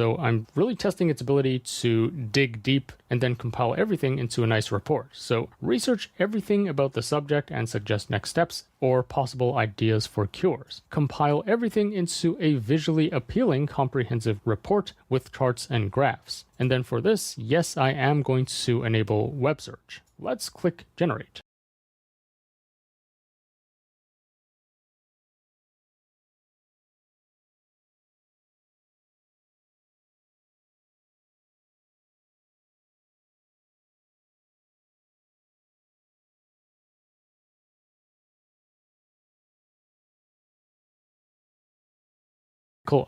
So I'm really testing its ability to dig deep and then compile everything into a nice report. So research everything about the subject and suggest next steps or possible ideas for cures. Compile everything into a visually appealing, comprehensive report with charts and graphs. And then for this, yes, I am going to enable web search. Let's click generate.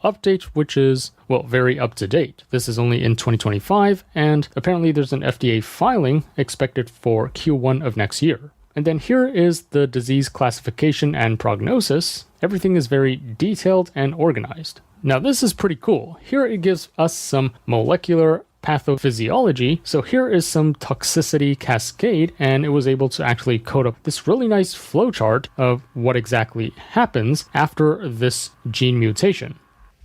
Update, which is, well, very up to date. This is only in 2025, and apparently there's an FDA filing expected for Q1 of next year. And then here is the disease classification and prognosis. Everything is very detailed and organized. Now this is pretty cool. Here it gives us some molecular pathophysiology. So here is some toxicity cascade, and it was able to actually code up this really nice flowchart of what exactly happens after this gene mutation.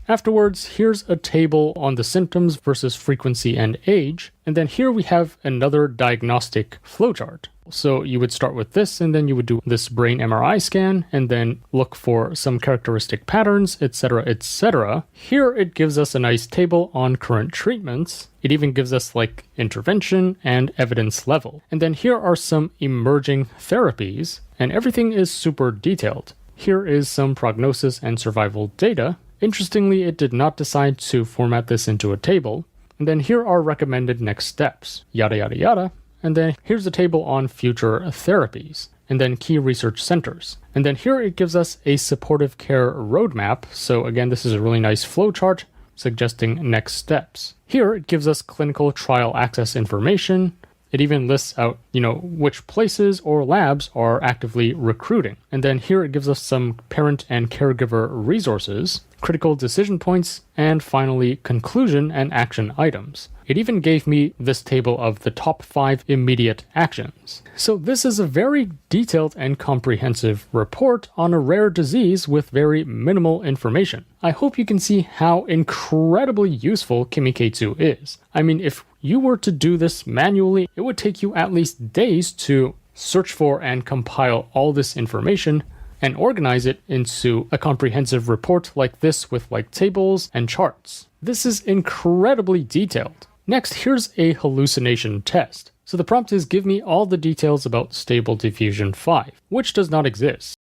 Afterwards, here's a table on the symptoms versus frequency and age. And then here we have another diagnostic flowchart. So you would start with this, and then you would do this brain MRI scan, and then look for some characteristic patterns, etc., etc. Here it gives us a nice table on current treatments. It even gives us like intervention and evidence level. And then here are some emerging therapies, and everything is super detailed. Here is some prognosis and survival data. Interestingly, it did not decide to format this into a table. And then here are recommended next steps, yada yada yada. And then here's a table on future therapies, and then key research centers. And then here it gives us a supportive care roadmap. So again, this is a really nice flowchart suggesting next steps. Here it gives us clinical trial access information. It even lists out, which places or labs are actively recruiting. And then here it gives us some parent and caregiver resources, critical decision points, and finally conclusion and action items. It even gave me this table of the top 5 immediate actions. So this is a very detailed and comprehensive report on a rare disease with very minimal information. I hope you can see how incredibly useful KimiK2 is. I mean, if you were to do this manually, it would take you at least days to search for and compile all this information and organize it into a comprehensive report like this with like tables and charts. This is incredibly detailed. Next, here's a hallucination test. So the prompt is give me all the details about Stable Diffusion 5, which does not exist.